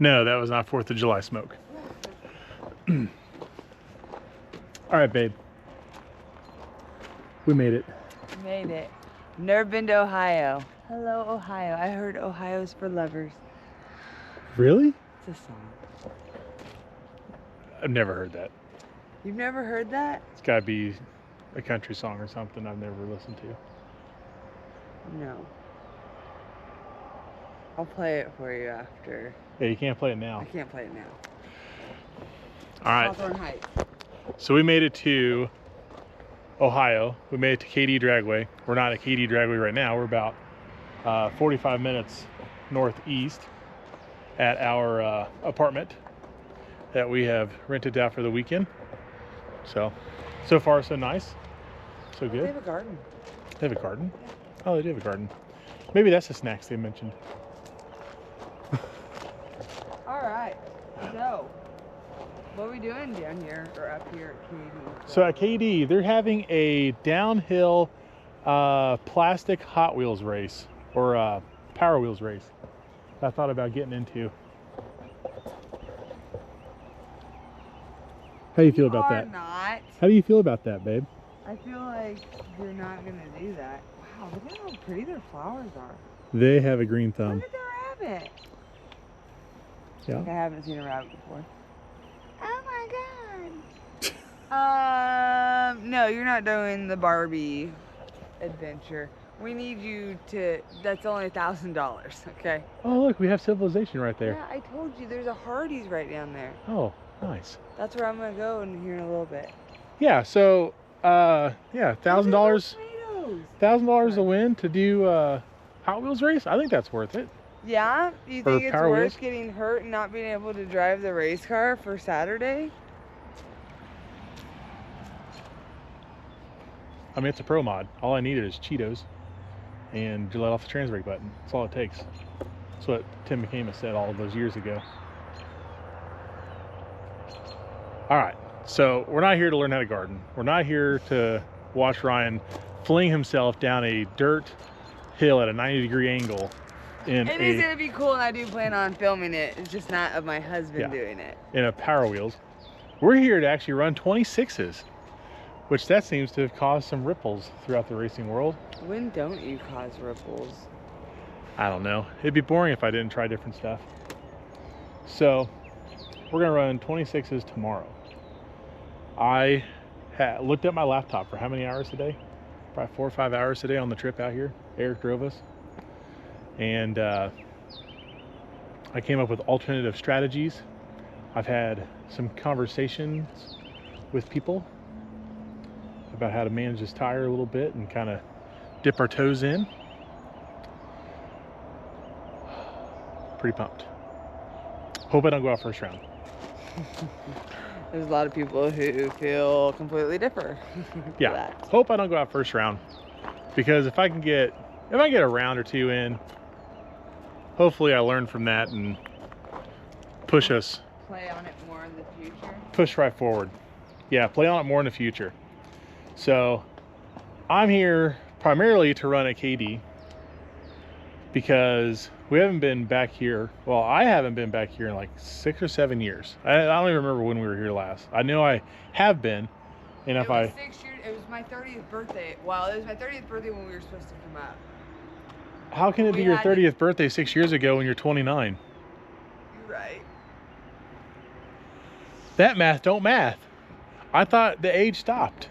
No, that was not 4th of July smoke. All right, babe. We made it. Made it. Never been to Ohio. Hello, Ohio. I heard Ohio's for lovers. Really? It's a song. I've never heard that. You've never heard that? It's got to be a country song or something I've never listened to. No. I'll play it for you after. Yeah, you can't play it now. I can't play it now. All right. Hawthorne Heights. So we made it to Ohio. We made it to KD Dragway. We're not at KD Dragway right now. We're about 45 minutes northeast at our apartment that we have rented out for the weekend. So far so nice. So good. They have a garden. They have a garden? Oh, they do have a garden. Maybe that's the snacks they mentioned. All right. So, what are we doing down here or up here at KD? So at KD, they're having a downhill plastic Hot Wheels race or Power Wheels race. I thought about getting into. How do you feel about that? Not. How do you feel about that, babe? I feel like you're not gonna do that. Wow, look at how pretty their flowers are. They have a green thumb. Look at the rabbit. Yeah. I haven't seen a rabbit before. Oh my god. No, you're not doing the Barbie adventure. We need you to. That's only $1,000. Okay. Oh, look, we have civilization right there. Yeah, I told you. There's a Hardee's right down there. Oh, nice. That's where I'm gonna go here in a little bit. Yeah. So, yeah, $1,000. $1,000 a win to do Hot Wheels race. I think that's worth it. Yeah? You think it's Power worth Wheels? getting hurt and not being able to drive the race car for Saturday? I mean, it's a pro mod. All I needed is Cheetos and to let off the trans brake button. That's all it takes. That's what Tim McCamus said all of those years ago. All right, so we're not here to learn how to garden. We're not here to watch Ryan fling himself down a dirt hill at a 90-degree angle. It is going to be cool, and I do plan on filming it. It's just not of my husband doing it. In a Power Wheels. We're here to actually run 26s, which that seems to have caused some ripples throughout the racing world. When don't you cause ripples? I don't know. It'd be boring if I didn't try different stuff. So, we're going to run 26s tomorrow. I looked at my laptop for how many hours a day? Probably 4 or 5 hours a day on the trip out here. Eric drove us. And I came up with alternative strategies. I've had some conversations with people about how to manage this tire a little bit and kind of dip our toes in. Pretty pumped. Hope I don't go out first round. There's a lot of people who feel completely different. Yeah, that. Hope I don't go out first round, because if I get a round or two in, hopefully I learn from that and push us. Play on it more in the future. Push right forward. Yeah, play on it more in the future. So I'm here primarily to run at KD because we haven't been back here. Well, I haven't been back here in like 6 or 7 years. I don't even remember when we were here last. I know I have been. And if it was 6 years. It was my 30th birthday. Well, it was my 30th birthday when we were supposed to come up. How can it be your 30th birthday 6 years ago when you're 29? You're right. That math don't math. I thought the age stopped. It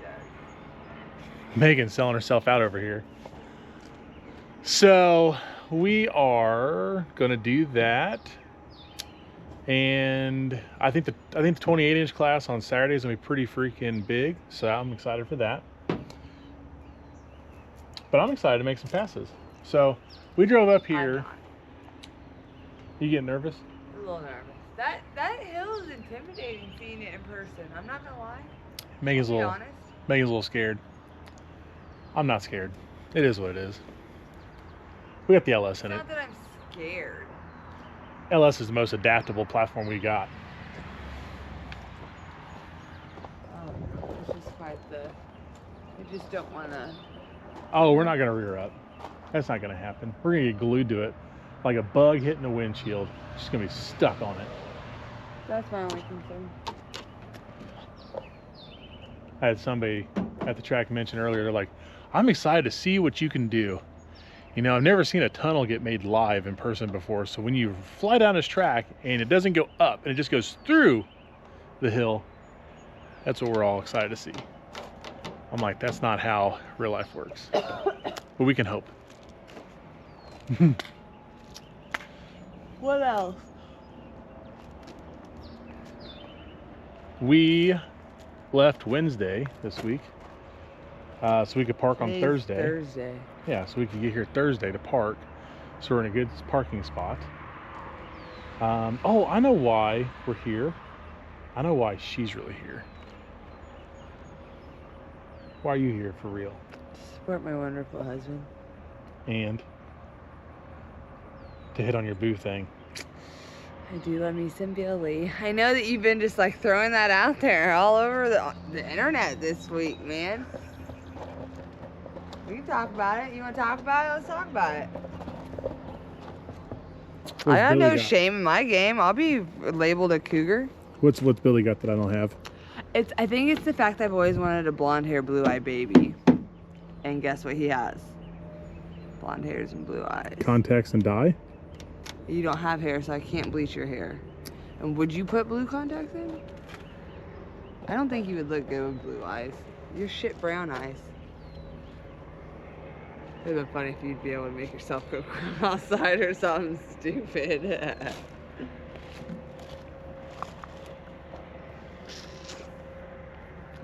does. Megan's selling herself out over here. So we are gonna do that. And I think the 28-inch class on Saturday is gonna be pretty freaking big. So I'm excited for that. But I'm excited to make some passes. So we drove up here. You getting nervous? A little nervous. That hill is intimidating seeing it in person. I'm not gonna lie. Megan's a honest. little scared. I'm not scared. It is what it is. We got the LS in it. It's not that I'm scared. LS is the most adaptable platform we got. Oh, it's just quite the. I just don't want to. Oh, we're not gonna rear up. That's not gonna happen. We're gonna get glued to it like a bug hitting a windshield. She's gonna be stuck on it. That's my only concern. I had somebody at the track mention earlier, they're like, I'm excited to see what you can do. You know, I've never seen a tunnel get made live in person before. So when you fly down this track and it doesn't go up and it just goes through the hill, that's what we're all excited to see. I'm like, that's not how real life works. But we can hope. What else? We left Wednesday this week, so we could park on Thursday. Yeah, so we could get here Thursday to park. So we're in a good parking spot. Oh, I know why we're here. I know why she's really here. Why are you here for real? To support my wonderful husband. And to hit on your boo thing. I do love me some Billy. I know that you've been just like throwing that out there all over the internet this week, man. We can talk about it. You want to talk about it? Let's talk about it. I got no shame in my game. I'll be labeled a cougar. What's Billy got that I don't have? I think it's the fact I've always wanted a blonde hair, blue eye baby. And guess what he has? Blonde hairs and blue eyes. Contacts and dye? You don't have hair, so I can't bleach your hair. And would you put blue contacts in? I don't think you would look good with blue eyes. You're shit brown eyes. It would have been funny if you'd be able to make yourself go outside or something stupid.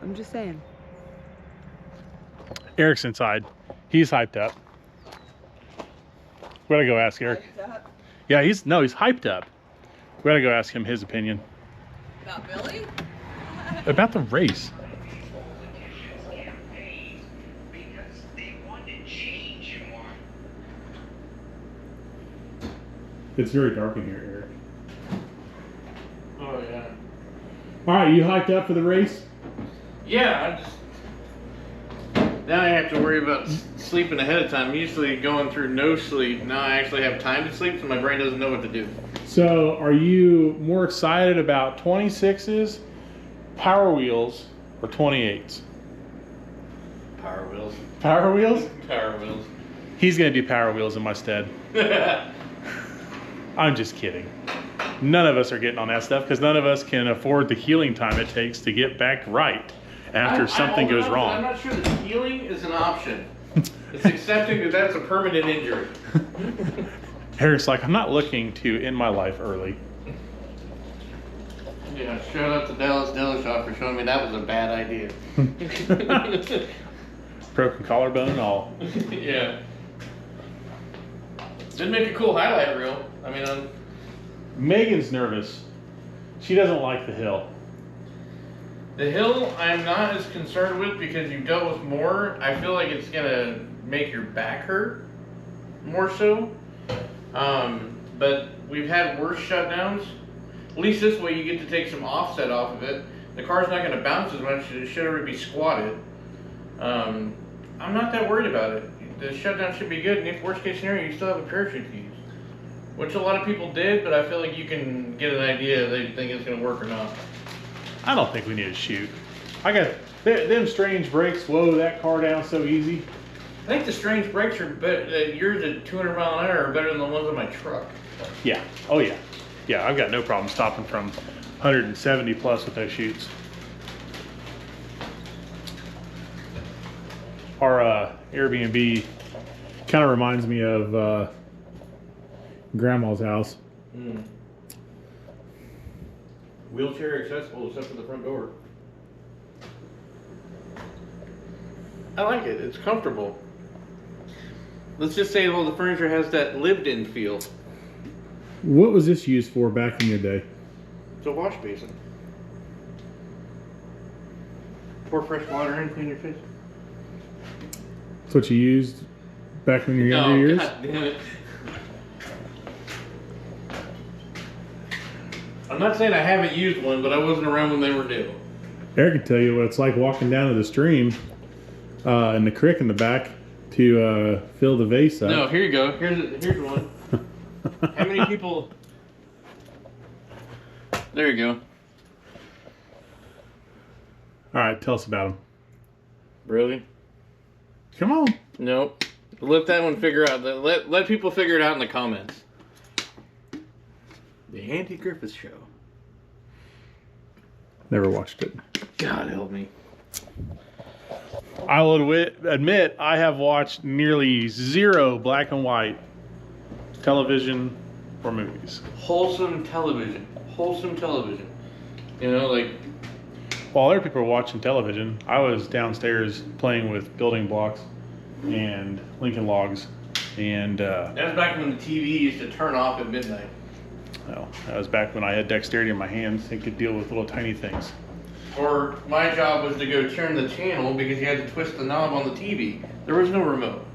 I'm just saying. Eric's inside. He's hyped up. We gotta go ask Eric. Yeah, he's hyped up. We gotta go ask him his opinion. About Billy? About the race. It's very dark in here, Eric. Oh, yeah. All right, you hyped up for the race? Yeah, now I have to worry about sleeping ahead of time. Usually going through no sleep. Now I actually have time to sleep, so my brain doesn't know what to do. So are you more excited about 26s, Power Wheels, or 28s? Power Wheels. Power Wheels? Power Wheels. He's going to do Power Wheels in my stead. I'm just kidding. None of us are getting on that stuff because none of us can afford the healing time it takes to get back right after something goes wrong. I'm not sure that healing is an option. It's accepting that that's a permanent injury. Eric's like, I'm not looking to end my life early. Yeah, shout out to Dallas Dillashaw for showing me that was a bad idea. Broken collarbone and all. Yeah. Did make a cool highlight reel. I mean, Megan's nervous. She doesn't like the hill. the hill I'm not as concerned with because you've dealt with more. I feel like it's gonna make your back hurt more so. But we've had worse shutdowns. At least this way you get to take some offset off of it. The car's not gonna bounce as much. It should already be squatted. I'm not that worried about it. The shutdown should be good, and if worst case scenario, you still have a parachute to use. Which a lot of people did, but I feel like you can get an idea if they think it's gonna work or not. I don't think we need to shoot. I got them strange brakes. Whoa, that car down so easy. I think the strange brakes are better. Yours at 200 mile an hour are better than the ones on my truck. Yeah. Oh yeah. Yeah, I've got no problem stopping from 170 plus with those shoots. Our Airbnb kind of reminds me of Grandma's house. Mm. Wheelchair accessible except for the front door. I like it. It's comfortable. Let's just say, well, the furniture has that lived-in feel. What was this used for back in your day? It's a wash basin. Pour fresh water in, clean your face. That's what you used back in your younger years? God damn it. I'm not saying I haven't used one, but I wasn't around when they were new. Eric can tell you what it's like walking down to the stream in the creek in the back to fill the vase up. No, here you go. Here's one. How many people There you go. All right, tell us about them. Really? Come on. Nope. Let that one figure out. Let people figure it out in the comments. The Andy Griffith Show. Never watched it. God help me. I will admit I have watched nearly zero black and white television or movies. Wholesome television. Wholesome television. You know, like... While other people were watching television, I was downstairs playing with building blocks and Lincoln Logs. And that was back when the TV used to turn off at midnight. well, that was back when I had dexterity in my hands and could deal with little tiny things. Or my job was to go turn the channel because you had to twist the knob on the TV. There was no remote.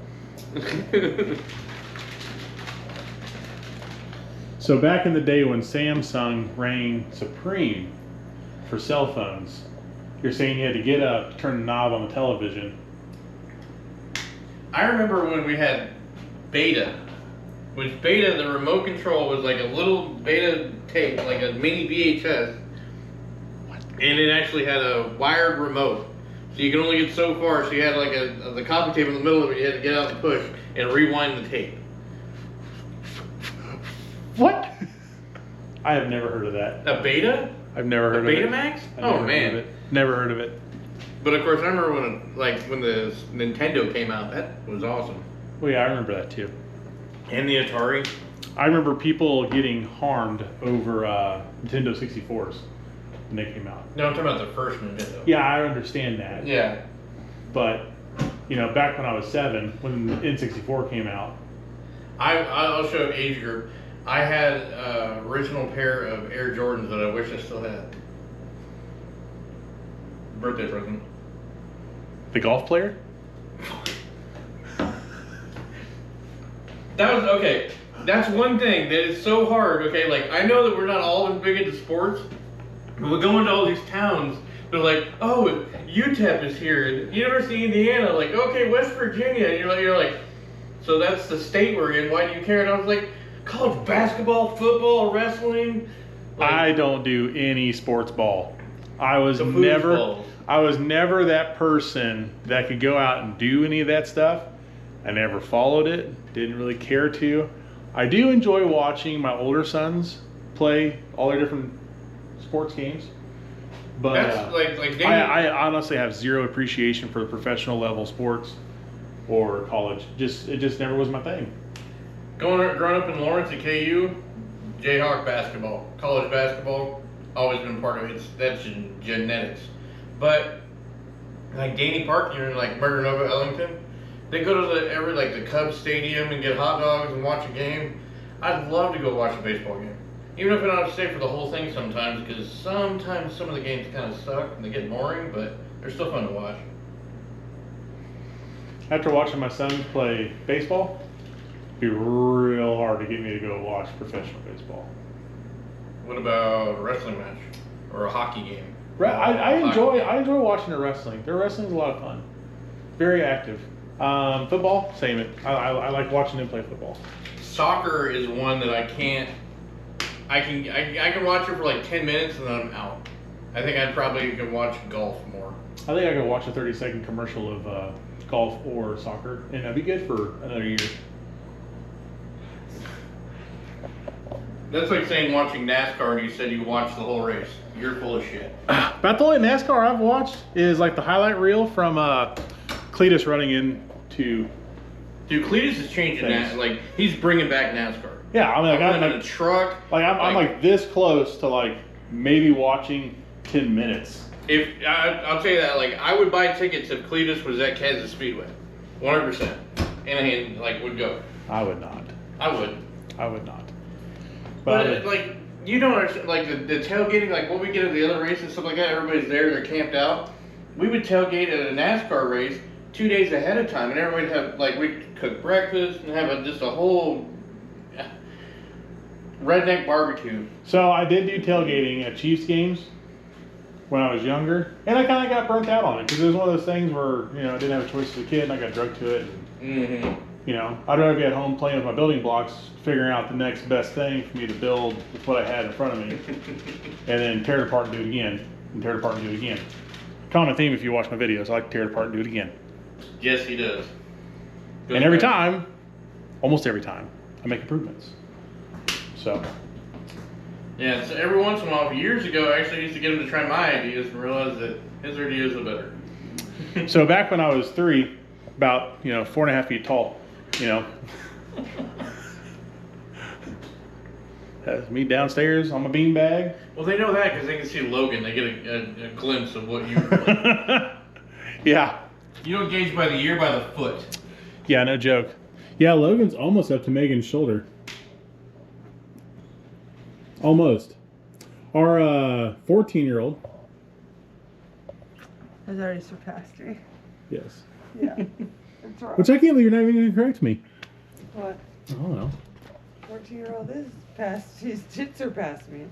So back in the day when Samsung reigned supreme for cell phones, you're saying you had to get up, turn the knob on the television. I remember when we had Beta, which Beta, the remote control was like a little Beta tape, like a mini VHS, and it actually had a wired remote. So you could only get so far, so you had like the copy tape in the middle of it, you had to get out and push and rewind the tape. What? I have never heard of that. A Beta? I've never heard of it. Betamax? I've Oh never man. heard of it. Never heard of it. But of course, I remember when the Nintendo came out. That was awesome. Well, yeah, I remember that too. And the Atari. I remember people getting harmed over Nintendo 64s when they came out. No, I'm talking about the first Nintendo. Yeah, I understand that. Yeah. But, you know, back when I was 7, when the N64 came out. I'll show an age group. I had an original pair of Air Jordans that I wish I still had. Birthday present. The golf player? That was, okay, that's one thing that is so hard, okay? Like, I know that we're not all big into sports, but we go into all these towns, they're like, oh, UTEP is here, and University of Indiana, like, okay, West Virginia, and you're like, so that's the state we're in, why do you care? And I was like, college basketball, football, wrestling. Like, I don't do any sports ball. I was The never that person that could go out and do any of that stuff. I never followed it, didn't really care to. I do enjoy watching my older sons play all their different sports games. But that's like I honestly have zero appreciation for the professional level sports or college. It just never was my thing. growing up in Lawrence at KU, Jayhawk basketball, college basketball, always been part of it. That's genetics. But like Danny Park, you're in like Murder Nova, Ellington. They go to the Cubs stadium and get hot dogs and watch a game. I'd love to go watch a baseball game, even if I don't have to stay for the whole thing sometimes, because sometimes some of the games kind of suck and they get boring, but they're still fun to watch. After watching my sons play baseball, it'd be real hard to get me to go watch professional baseball. What about a wrestling match or a hockey game? I enjoy watching their wrestling. Their wrestling is a lot of fun. Very active. Football, same it. I like watching them play football. Soccer is one that I can watch it for like 10 minutes and then I'm out. I think I'd probably can watch golf more. I think I could watch a 30-second commercial of golf or soccer, and that'd be good for another year. That's like saying watching NASCAR and you said you watched the whole race. You're full of shit. About the only NASCAR I've watched is like the highlight reel from Cletus running into. Dude, Cletus is changing that. Like, he's bringing back NASCAR. Yeah, I mean, I'm in a truck. Like, I'm like this close to like maybe watching 10 minutes. If I'll tell you that, like, I would buy tickets if Cletus was at Kansas Speedway, 100%, and like would go. I would not. I would. I would not. But like, you don't understand, like the tailgating, like what we get at the other races, stuff like that. Everybody's there, they're camped out. We would tailgate at a NASCAR race 2 days ahead of time, and everybody'd have like we'd cook breakfast and have just a whole redneck barbecue. So I did do tailgating at Chiefs games when I was younger, and I kind of got burnt out on it because it was one of those things where I didn't have a choice as a kid, and I got drugged to it. And, You know, I'd rather be at home playing with my building blocks, figuring out the next best thing for me to build with what I had in front of me, and then tear it apart and do it again, and tear it apart and do it again. Common theme if you watch my videos, I like to tear it apart and do it again. Yes, he does. And every time, almost every time, I make improvements. So. Yeah, so every once in a while, years ago, I actually used to get him to try my ideas and realize that his ideas were better. So back when I was 3, about 4.5 feet tall, that's me downstairs on my beanbag. Well, they know that because they can see Logan. They get a glimpse of what you're like. Yeah. You don't gauge by the ear, by the foot. Yeah, no joke. Yeah, Logan's almost up to Megan's shoulder. Almost. Our 14-year-old. Has already surpassed me. Yes. Yeah. That's right. Which I can't believe you're not even going to correct me. What? I don't know. 14-year-old is past. He did surpass me.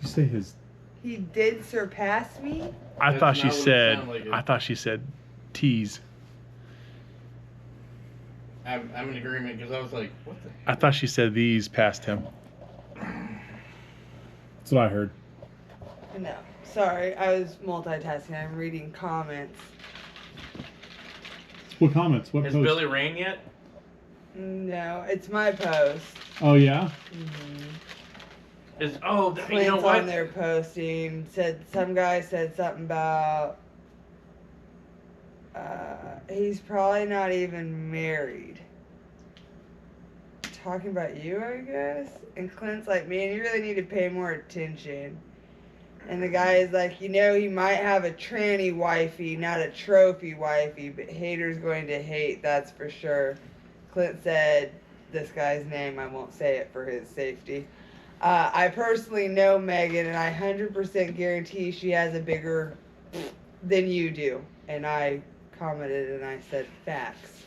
You say his. He did surpass me? I That's thought she not what it said. sounded like. I thought she said tease. I'm in agreement because I was like, what the I thought she said these past him. That's what I heard. No. Sorry, I was multitasking. I'm reading comments. What comments? What Has post? Billy Rain yet? No, it's my post. Oh yeah. Mm-hmm. You know Clint's what? on there posting. Said some guy said something about he's probably not even married. Talking about you, I guess. And Clint's like, man, you really need to pay more attention. And the guy is like, he might have a tranny wifey, not a trophy wifey, but haters going to hate, that's for sure. Clint said this guy's name, I won't say it for his safety. I personally know Megan, and I 100% guarantee she has a bigger than you do. And I commented and I said, facts.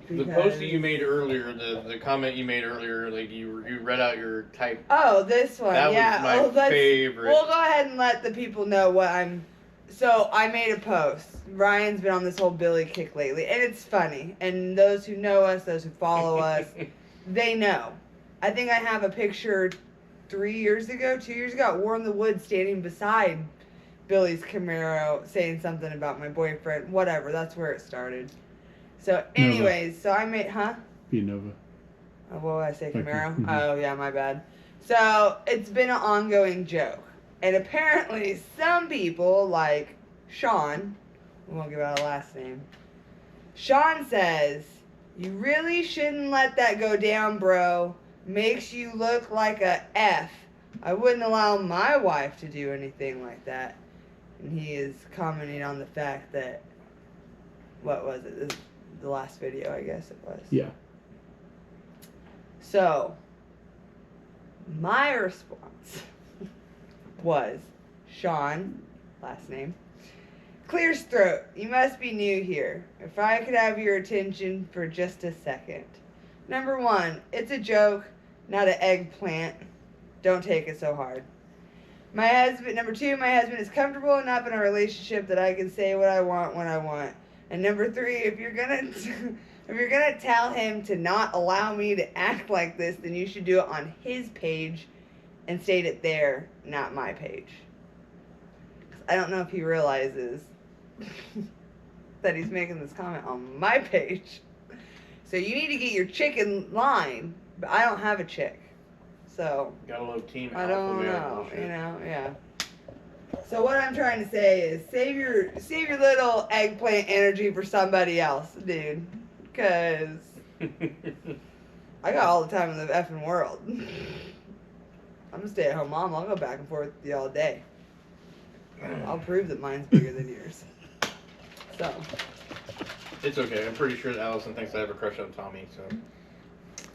The post that you made earlier, the comment you made earlier, like you read out your type. Oh, this one, That yeah. was my favorite. We'll go ahead and let the people know what I'm. So I made a post. Ryan's been on this whole Billy kick lately, and it's funny. And those who know us, those who follow us, they know. I think I have a picture 2 years ago at War in the Woods, standing beside Billy's Camaro, saying something about my boyfriend. Whatever, that's where it started. So, anyways, so I made, Be Nova. Oh, what did I say, Camaro? Mhm. Oh, yeah, my bad. So, it's been an ongoing joke. And apparently, some people, like Sean, we won't give out a last name, Sean says, you really shouldn't let that go down, bro. Makes you look like a F. I wouldn't allow my wife to do anything like that. And he is commenting on the fact that, what was it? This, the last video, I guess it was. Yeah. So, my response was, Sean, last name, clear throat, you must be new here. If I could have your attention for just a second. Number 1, it's a joke, not an eggplant. Don't take it so hard. Number 2, my husband is comfortable enough in a relationship that I can say what I want when I want. And number 3, if you're gonna tell him to not allow me to act like this, then you should do it on his page and state it there, not my page. 'Cause I don't know if he realizes that he's making this comment on my page. So you need to get your chick in line, but I don't have a chick. So Gotta love team. I alpha don't male know, bullshit. yeah. So what I'm trying to say is save your little eggplant energy for somebody else, dude. Cause I got all the time in the effing world. I'm a stay-at-home mom. I'll go back and forth with you all day. I'll prove that mine's bigger than yours. So. It's okay. I'm pretty sure that Allison thinks I have a crush on Tommy. So.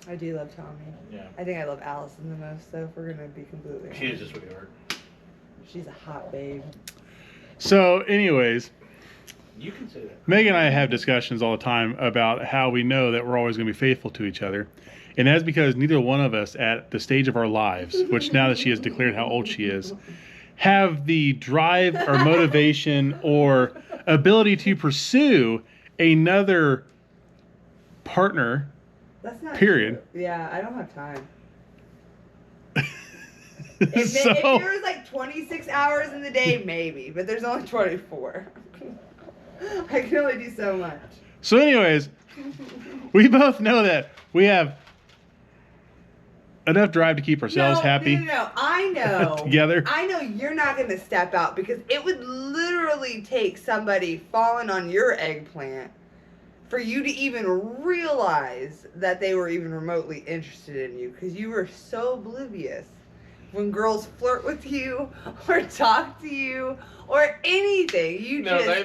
I do love Tommy. Yeah. I think I love Allison the most, though, if we're gonna be completely honest. She is a sweetheart. She's a hot babe. So, anyways, You can say that. Megan and I have discussions all the time about how we know that we're always going to be faithful to each other. And that's because neither one of us at the stage of our lives, which now that she has declared how old she is, have the drive or motivation or ability to pursue another partner. That's not Period. true. Yeah, I don't have time. So, If there was like 26 hours in the day, maybe, but there's only 24. I can only do so much. so anyways, we both know that we have enough drive to keep ourselves happy. No, I know. Together. I know you're not going to step out because it would literally take somebody falling on your eggplant for you to even realize that they were even remotely interested in you because you were so oblivious. When girls flirt with you or talk to you or anything, that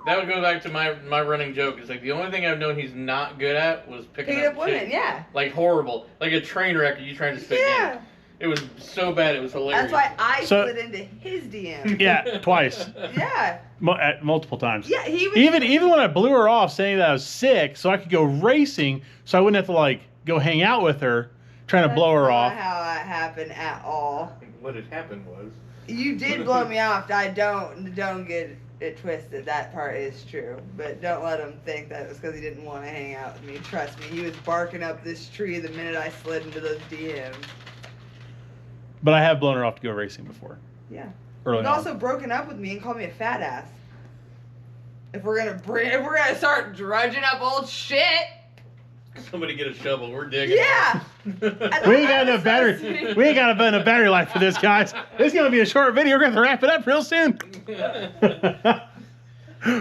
would go back to my running joke. It's like the only thing I've known he's not good at was picking up women, chicks. yeah. Like horrible. Like a train wreck you trying to spit in. It was so bad it was hilarious. That's why I slid into his DM. Yeah, twice. Yeah. Multiple times. Yeah, he was even when I blew her off saying that I was sick so I could go racing so I wouldn't have to like go hang out with her trying to blow her off. That's not how that happened at all. What had happened was You did blow me off. I don't get it twisted. That part is true. But don't let him think that it was because he didn't want to hang out with me. Trust me, he was barking up this tree the minute I slid into those DMs. But I have blown her off to go racing before. Yeah. Early He's on. also broken up with me and called me a fat ass. If we're gonna start drudging up old shit. somebody get a shovel. We're digging. Yeah. We ain't got enough battery. We ain't got enough battery life for this, guys. It's gonna be a short video. We're gonna have to wrap it up real soon.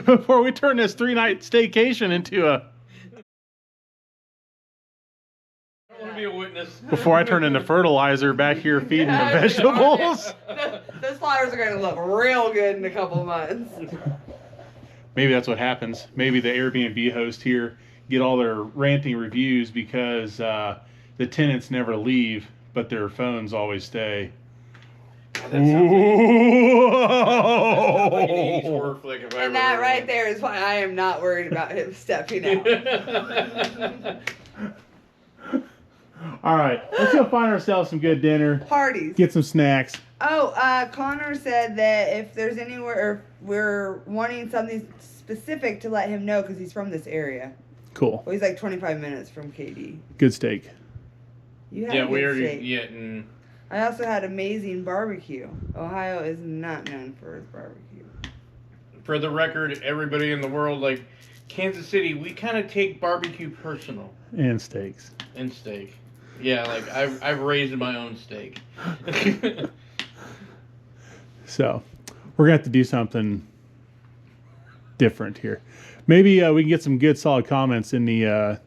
Before we turn this 3-night staycation into a. I want to be a witness. Before I turn into fertilizer back here feeding the vegetables. Those flowers are gonna look real good in a couple months. Maybe that's what happens. Maybe the Airbnb host here get all their ranting reviews because the tenants never leave, but their phones always stay. And that right there is why I am not worried about him stepping out. All right, let's go find ourselves some good dinner. Parties. Get some snacks. Oh, Connor said that if there's anywhere we're wanting something specific to let him know because he's from this area. Cool. Well, he's like 25 minutes from KD. Good steak. You had yeah, a good we already steak. getting. I also had amazing barbecue. Ohio is not known for its barbecue. For the record, everybody in the world, like Kansas City, we kind of take barbecue personal. And steaks. And steak. Yeah, like I've raised my own steak. So, we're going to have to do something different here. Maybe we can get some good solid comments in the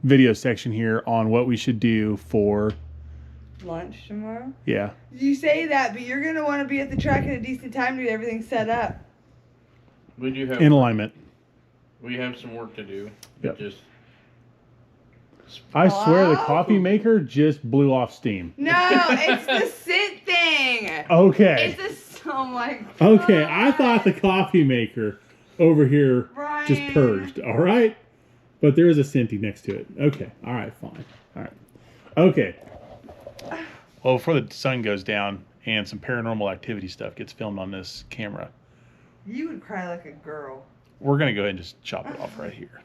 video section here on what we should do for Lunch tomorrow? Yeah. You say that, but you're going to want to be at the track at a decent time to get everything set up. We do have in alignment. We have some work to do. Yep. Just I swear the coffee maker just blew off steam. No, it's the scent thing. Okay. It's a, oh my God. Okay, I thought the coffee maker over here just purged, all right? But there is a scenty next to it. Okay, all right, fine. All right. Okay. Well, before the sun goes down and some paranormal activity stuff gets filmed on this camera, You would cry like a girl. we're going to go ahead and just chop it off right here.